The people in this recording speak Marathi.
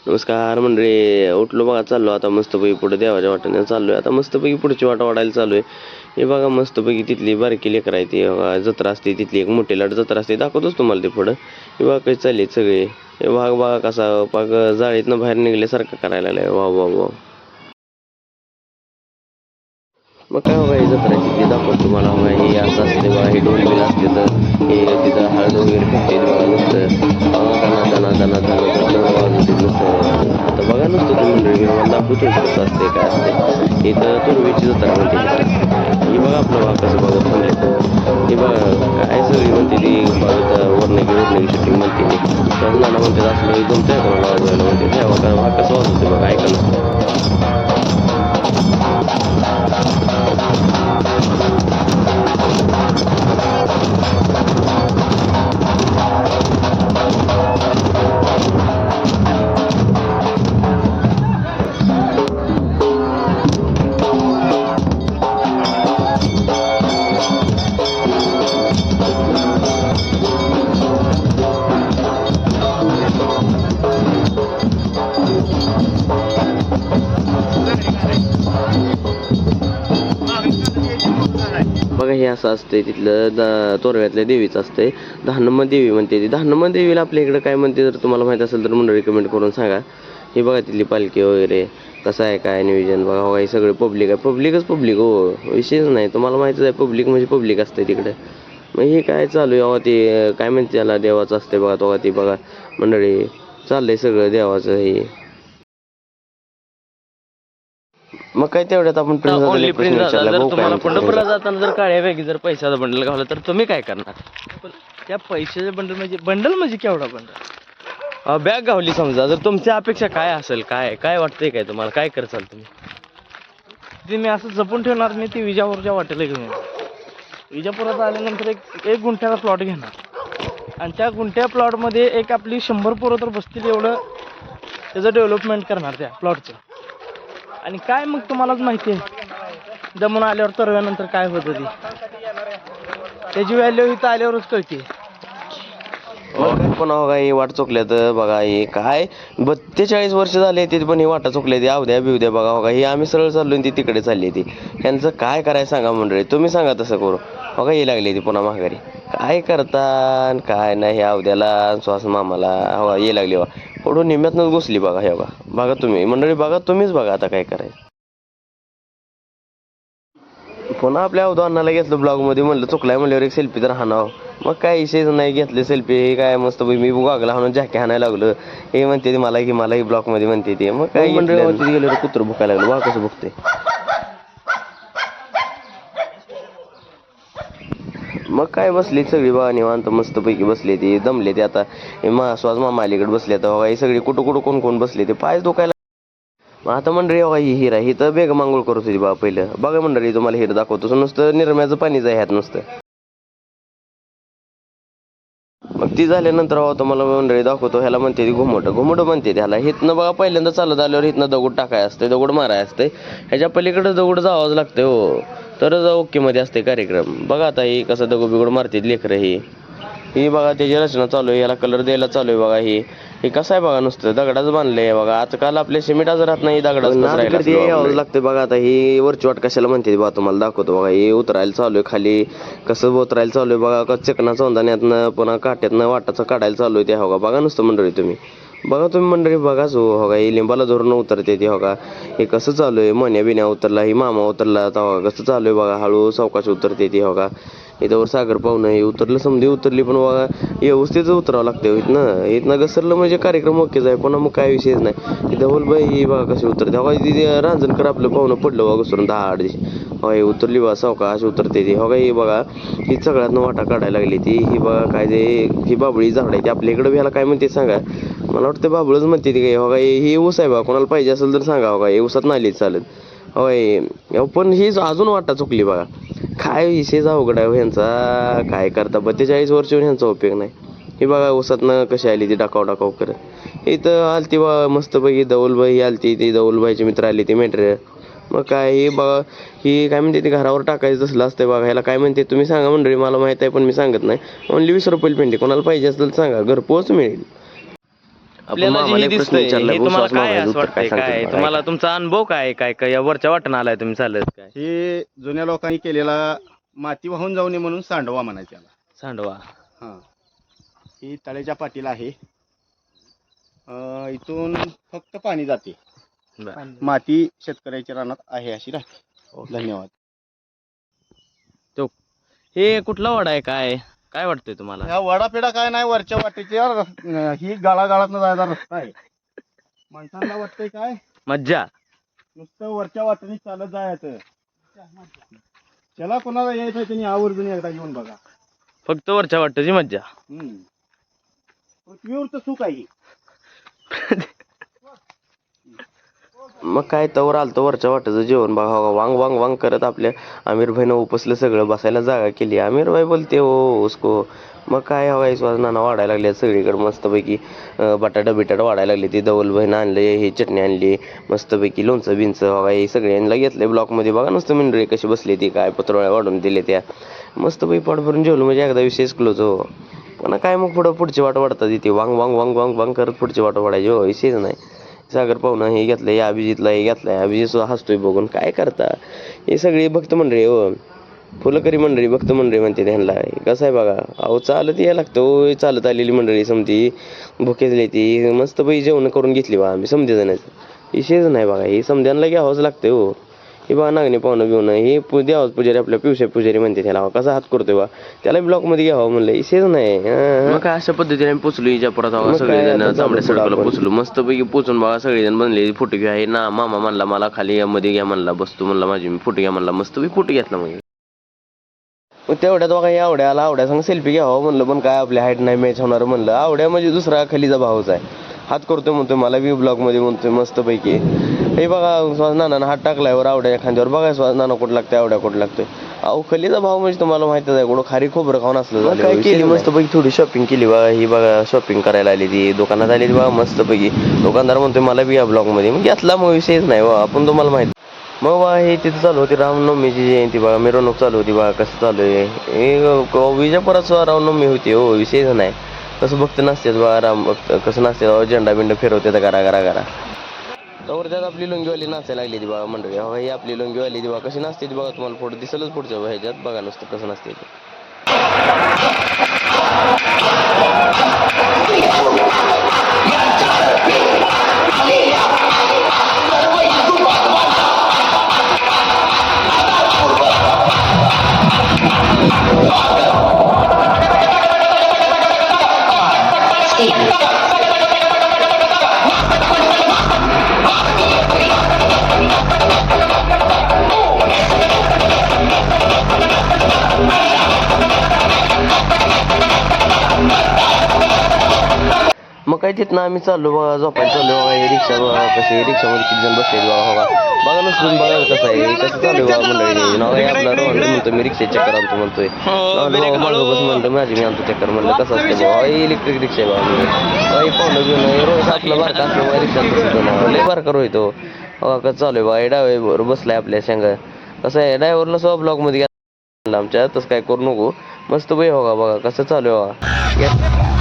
नमस्कार मंडळी, उठलो बघा, चाललो आता मस्तपैकी पुढे देवाच्या वाटेने चाललोय. आता मस्तपैकी पुढची वाट वाढायला चालू आहे. हे बघा मस्तपैकी तिथली बारकी लेकर आहे ती बघा, जत्रा असते तिथली, एक मोठी लाट जत्रा असते, दाखवतोच तुम्हाला ते पुढं. हे बघा काही चालले सगळे. हे भाग बघा कसा पाग जाळीतनं बाहेर निघल्यासारखं करायला लागलाय. वा वा वा. मग काय बघा, ही जत्रा तिथली दाखवतो तुम्हाला. बघा हे असं असते बघा, हे डोल बिल असते तर हे तिथं हळद वगैरे फेकते बघा नुसतं. दना दना दना दना वाजवते नुसतं. आता बघा नुसतं तुम्ही मंडळी, मला दाखवतो कसं असते काय असते. इथं तुरवीची जत्रा म्हणते. ही बघा आपलं बघा कसं बघत म्हणले. हे बघा काय सगळी म्हणते ती बघत वरनगी शूटिंग म्हणते ती. त्याच नाना म्हणते असलं जमतंय का मला वाजवायला म्हणते. त्या बघा कसं वाजवते बघा, ऐका नुसतं. बघा हे असं असतंय तिथलं तोरव्यातल्या देवीचं असतंय. धानम्मा देवी म्हणते ती. धानम्मा देवीला आपल्या इकडं काय म्हणते जर तुम्हाला माहित असेल तर मंडळी कमेंट करून सांगा. हे बघा तिथली पालखी वगैरे कसं आहे काय नियोजन बघा. हे सगळे पब्लिक आहे, पब्लिकच पब्लिक हो, विषयच नाही. तुम्हाला माहितीच आहे पब्लिक म्हणजे पब्लिक असते तिकडे. मग हे काय चालू आहे अहो, ते काय म्हणते त्याला देवाचं असते बघा. तो ती बघा मंडळी चाललंय सगळं देवाचं हे. मग काय तेवढ्यात आपण तुम्हाला पंढरपूरला जाताना जर काळ्या बॅगी जर पैशाचा बंडल घावला तर तुम्ही काय करणार? त्या पैशाचे बंडल म्हणजे केवढा बंडल बॅग घावली समजा, जर तुमची अपेक्षा काय असेल, काय वाटतंय काय तुम्हाला, काय करसाल तुम्ही? ते मी असं जपून ठेवणार नाही. ती विजापूरच्या वाटेला घेऊन येणार. विजापुरात आल्यानंतर एक गुंठ्याचा प्लॉट घेणार आणि त्या गुंठ्या प्लॉटमध्ये एक आपली 100 पोरं तर बसतील एवढं त्याचं डेव्हलपमेंट करणार त्या प्लॉटचं. आणि काय मग तुम्हालाच माहिती आहे दमून आल्यावर तरव्यानंतर काय होतं ती त्याची व्हॅल्यू इथं आल्यावरच कळते. पण बघा ही वाट चुकल्या तर बघा हे काय 42 वर्ष झाले ते पण ही वाटा चुकल्या ती अवद्या बिवद्या बघा. बघा ही आम्ही सरळ चाललो ती तिकडे चालली ती. ह्यांचं काय करायचं सांगा मंडळी, तुम्ही सांगा तसं करू. बघा ही लागली ती पुन्हा माघारी. काय करता काय नाही हे अवद्याला श्वास मामाला हवा ये लागली बा पुढून निम्यातनंच घुसली बघा. हे बघा तुम्ही मंडळी, बघा तुम्हीच बघा आता काय करायचं. पुन्हा आपल्या अवधानाला घेतलं ब्लॉग मध्ये, म्हणलं चुकलाय म्हणल्यावर एक सेल्फी तर हाणाव. मग काय विषयच नाही, घेतले सेल्फी. हे काय मस्त मी गागला हाणून जॅके हाणायला लागलं. हे म्हणते मलाही ब्लॉग मध्ये म्हणते ते. मग काय मंडळी गेलं कुत्र भुकायला लागलं बघा कसं भुकते. मग काय बसली सगळी बघा निवांत मस्तपैकी बसले ती, दमले ते आता. श्वास मामा अलीकडे बसले आता बघा. हे सगळी कुठं कोण बसले ते, पाय दुखायला. आता मंडळी बघा ही हिरा ही तर बेग मांगोळ करत होती बघा पहिलं. बघा मंडळी तुम्हाला हिर दाखवतो, नुसतं निरम्याचं पाणीच आहे ह्यात नुसतं. मग ती झाल्यानंतर तुम्हाला मंडळी दाखवतो. ह्याला म्हणते ती घुमट म्हणते त्याला. हिथनं बघा पहिल्यांदा चालत आल्यावर हिथनं दगड टाकाय असते, दगड माराय असते. ह्याच्या पलीकडे दगड जावंच लागतंय हो, तरच ओके मध्ये असते कार्यक्रम. बघा आता ही कसं दगड बिगड मारते लेकरं. ही बघा त्याची रचना चालू आहे, याला कलर द्यायला चालू आहे बघा. हे कसं आहे बघा, नुसतं दगडाच बांधलंय बघा. आजकाल आपल्या सिमेंटाच राहत नाही, दगडाच यावं लागतं बघा. आता ही वरची वाट कशाला म्हणते बघा, तुम्हाला दाखवतो बघा. हे उतरायला चालू आहे खाली, कसं उतरायला चालू आहे बघा. चिकना चौंदाण्यातनं पुन्हा काट्यातनं वाटाचं काढायला चालू आहे ते. हो बघा नुसतं मंडळी तुम्ही मंडळी बघाच हो का. ही लिंबाला धरून उतरते ती. हो का हे कसं चालू आहे. मण्या बिण्या उतरला, ही मामा उतरला आता बघा कसं चालू आहे बघा. हळू सावकाश उतरते ती. हो का इथं सागर पाहुणं हे उतरलं, समधी उतरली पण बघा व्यवस्थित उतरावं लागतं. इथनं घसरलं म्हणजे कार्यक्रम ओकेच आहे. पुन्हा मग काय विषयच नाही. धवलबाई ही बघा कशी उतरते. हो का रांजणकर आपलं पाहुणं पडलं बघा घसरून 10 दिवशी. हो हे उतरली बघा सावकाश उतरते ती. हो का ही बघा ही सगळ्यातनं वाटा काढायला लागली ती. ही बघा काय ते ही बाबळी झाड आहे ती. आपल्या इकडं ह्याला काय म्हणते सांगा, मला वाटतं बाबळच म्हणते ती. काय हो का ही ऊस आहे बघा, कोणाला पाहिजे असेल तर सांगा. हो का हे ऊसात नाली चालत. होय पण ही अजून वाटा चुकली बघा. काय विषयच अवघड आहे ह्यांचा, काय करता. 42 वर्ष ह्यांचा उपयोग नाही. हे बघा ऊसातनं कशी आली ती डाकाव करत. इथं आलती बघा मस्तपैकी दौलबाई आलती, ती दौलबाईचे मित्र आली ती मेंढर. मग काय हे बघा ही काय म्हणते ते घरावर टाकायचं तसलं असतं बघा. ह्याला काय म्हणते तुम्ही सांगा मंडळी, मला माहित आहे पण मी सांगत नाही. ओनली 20 रुपये पेंडी, कोणाला पाहिजे असेल तर सांगा, घरपोच मिळेल. आपल्याला जे हे दिसतंय हे तुम्हाला काय असं वाटतंय, काय तुम्हाला तुमचा अनुभव काय काय काय या वरच्या वाटण आलाय तुम्ही चालत काय? हे जुन्या लोकांनी केलेला माती वाहून जाऊ नये म्हणून सांडवा म्हणायचे याला. सांडवा. हा, ही तळ्याच्या पाठीला आहे. इथून फक्त पाणी जाते, बरं. माती शेतकऱ्याच्या रानात आहे अशी राहते. धन्यवाद. हे कुठला वाडा आहे, काय काय वाटतंय तुम्हाला? ह्या वडापेडा काय नाही, वरच्या वाटेच्या ही गाळागाळातनं जायचा रस्ता आहे. माणसांना वाटतंय काय मज्जा. नुसतं वरच्या वाटेने चालत जायचं. त्याला कोणाला यायचं त्यांनी आवर्जून एकदा घेऊन बघा. फक्त वरच्या वाटची मज्जा. पृथ्वीवरचं सुख आहे. मग काय तवर आलतं वरच्या वाटेचं जेवण बघा, वांग वांग वांग करत आपल्या आमिर भाईनं उपसलं सगळं, बसायला जागा केली. आमिर भाई बोलते हो उसको. मग काय हवा स्वाद नाना वाढायला लागले सगळीकडे मस्तपैकी. बटाटा बिटाटा वाढायला लागले. ती दवल बहीण आणले, ही चटणी आणली मस्तपैकी, लोणचं बिंचं हवा हे सगळ्यांना घेतलंय ब्लॉकमध्ये. बघा नुसतं मंडळी कशी बसली ती, काय पत्रोळ्या वाढून दिले त्या, मस्तपैकी पोट भरून जेवलं म्हणजे एकदा विशेष क्लोज हो. पण काय मग पुढची वाट वाढतात इथे, वांग वांग वांग वांग वांग करत पुढची वाट वाढायची हो, विशेष नाही. सागर पाहुणं हे घेतलंय, या अभिजितला हे घेतलंय, अभिजित सुद्धा हसतोय बघून. काय करता हे सगळी भक्त मंडळी हो, फुलकरी मंडळी भक्त मंडळी म्हणते त्यांना. कसं आहे बघा, अहो चालत यायला लागतं, चालत आलेली मंडळी समती भुकेजली ती मस्तपैकी जेवण करून घेतली बा आम्ही समजे जाण्याचं, विषयच नाही बघा. हे समध्यांना घ्यावंच लागतं हो. हे बघा नागणी पाहुणं बिवणं हे द्यावंच पुजारी, आपल्या पिवशे पुजारी म्हणते त्याला, कसा हात करतोय बा त्याला ब्लॉकमध्ये घ्यावं म्हणलं, विषयच नाही. मग काय अशा पद्धतीने पोचलो इजापुरात हवा, सगळेजण तांबड्या सडकला पोचलो मस्तपैकी. पोचून बघा सगळेजण बनले, फोटो घ्या. हे ना मामा म्हणला मला खाली मध्ये घ्या म्हणला, बसतो म्हणला माझी मी, फोटो घ्या म्हणला, मस्तपैकी फोटो घेतला. मग तेवढ्यात बघा हे आवड्याला, आवड्या सांग सेल्फी घ्यावं म्हणलं, पण काय आपल्या हाईट नाही मॅच होणार म्हणलं. आवड्या म्हणजे दुसरा खालीचा भाऊच आहे, हात करतोय म्हणतोय मला बी ब्लॉकमध्ये म्हणतोय मस्तपैकी. हे बघा स्वास नानानं हात टाकलायवर आवड्या खांद्यावर, बघा स्वास नाना कुठं लागतंय, आवड्या कुठं लागतोय. अहो खलीचा भाव म्हणजे तुम्हाला माहितच आहे, कुठं खारी खोबरं खाऊन असलं. काय केली मस्तपैकी थोडी शॉपिंग केली बघा. ही बघा शॉपिंग करायला आली ती, दुकानात आली बघा मस्तपैकी. दुकानदार म्हणतोय मला बी या ब्लॉकमध्ये, मग घेतला मग विषयच नाही बा, आपण तुम्हाला माहिती. मग बा हे तिथं चालू होती रामनवमीची जयंती बघा, मिरवणूक चालू होती बघा. कसं चालू आहे हे विजापुरात रामनवमी होती हो, विषयच नाही. कसं भक्त नसतात बघा, राम भक्त कसं नसते, झेंडा बिंड फिरवते तर घरा घरा घरा. तर त्यात आपली लुंगीवाली नाचायला लागली ती बघा मंडळी. हो ही आपली लुंगीवाली ती बघा कशी नाचते ती बघा, तुम्हाला फोटो दिसलच पुढच्या ह्याच्यात बघा नुसतं कसं नसते ती. मग काय तिथनं आम्ही चाललो बघा, झोपायला चाललो बघा. हे रिक्षा बघा कशी, रिक्षामध्ये किती जण बसले बघा. बघा नुसतं बघा कसं आहे, कसं चालू बघा मंडळी. नाव आहे आपला रोहन म्हणतो, मी रिक्षा चक्कर आणतो म्हणतोय. मागं बस म्हणतो माझी मी आणतो चक्कर म्हणलं. कसं असतं बघा इलेक्ट्रिक रिक्षा आहे बघा. पाहुणं घेऊन रोज आपलं बारका असलं रिक्षात बसतो ना, लय बारका रोहितो बघा कसं चालू आहे बघा. डायव्हर बसलाय आपल्या शेंगा. कसं आहे ड्रायव्हरला सगळं ब्लॉकमध्ये घ्या आमच्या, तसं काय करू नको. मस्त बाई हो बघा कसं चालू आहे बघा.